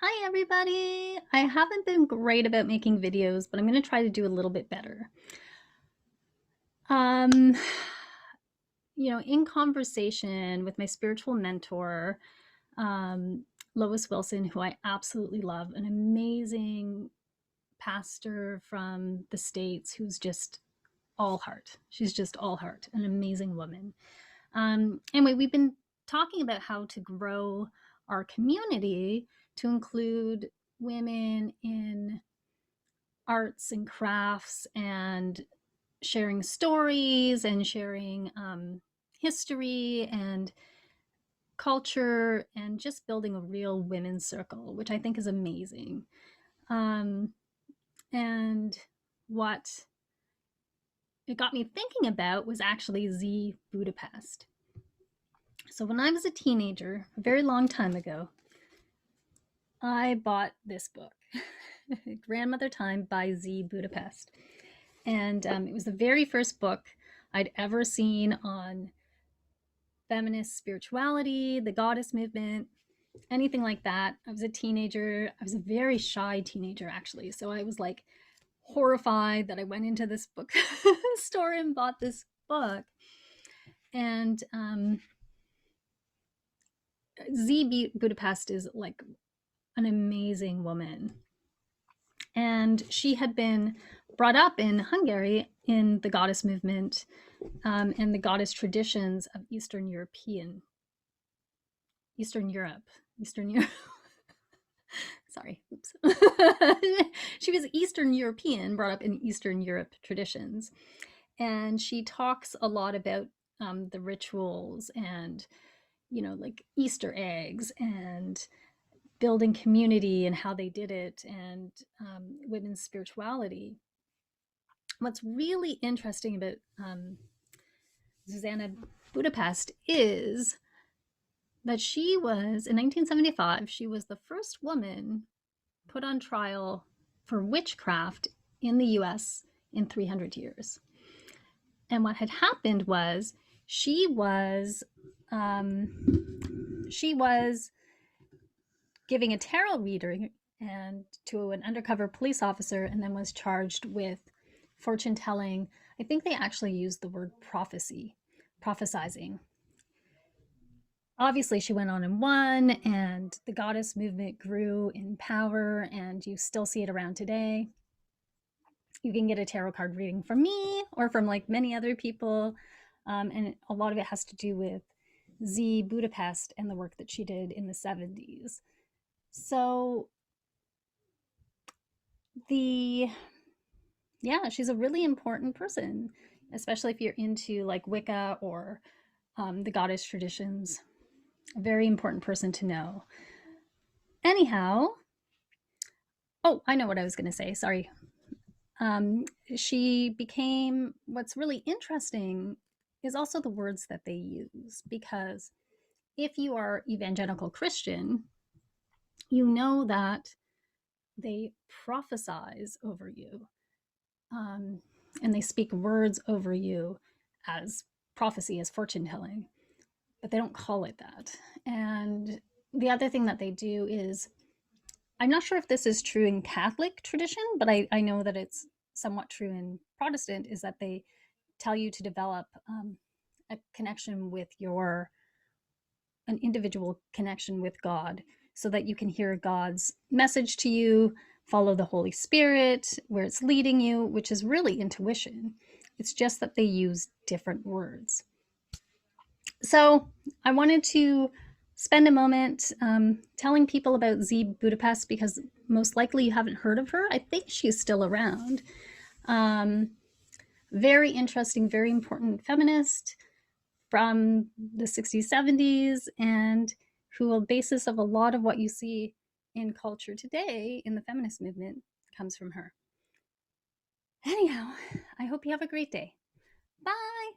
Hi everybody! I haven't been great about making videos, but I'm going to try to do a little bit better. Um, in conversation with my spiritual mentor, Lois Wilson, who I absolutely love, an amazing pastor from the States who's just all heart. She's just all heart, an amazing woman. Anyway, we've been talking about how to grow our community to include women in arts and crafts and sharing stories and sharing history and culture and just building a real women's circle, which I think is amazing. And what it got me thinking about was actually Z Budapest. So when I was a teenager, a very long time ago, I bought this book, Grandmother Time by Z Budapest. And it was the very first book I'd ever seen on feminist spirituality, the goddess movement, anything like that. I was a teenager. I was a very shy teenager, actually. So I was like horrified that I went into this book store and bought this book. And Z Budapest is like an amazing woman. And she had been brought up in Hungary in the goddess movement and the goddess traditions of Eastern Europe. Sorry, oops. She was Eastern European, brought up in Eastern Europe traditions. And she talks a lot about the rituals and, like Easter eggs and building community and how they did it and women's spirituality. What's really interesting about Zuzana Budapest is that she was, in 1975, she was the first woman put on trial for witchcraft in the US in 300 years. And what had happened was she was giving a tarot reading and to an undercover police officer, and then was charged with fortune telling. I think they actually used the word prophesizing. Obviously, she went on and won, and the goddess movement grew in power, and you still see it around today. You can get a tarot card reading from me or from like many other people, and a lot of it has to do with Z Budapest and the work that she did in the 70s. So she's a really important person, especially if you're into like Wicca or the goddess traditions. A very important person to know. Anyhow, oh, I know what I was going to say. Sorry. She became, what's really interesting is also the words that they use, because if you are evangelical Christian, you know that they prophesize over you, and they speak words over you as prophecy, as fortune telling, but they don't call it that. And the other thing that they do is, I'm not sure if this is true in Catholic tradition, but I know that it's somewhat true in Protestant, is that they tell you to develop a connection with an individual connection with God, so that you can hear God's message to you, follow the Holy Spirit where it's leading you, which is really intuition. It's just that they use different words. So I wanted to spend a moment telling people about Z Budapest, because most likely you haven't heard of her. I think she's still around. Very interesting, very important feminist from the 60s, 70s, and who a basis of a lot of what you see in culture today in the feminist movement comes from her. Anyhow, I hope you have a great day. Bye.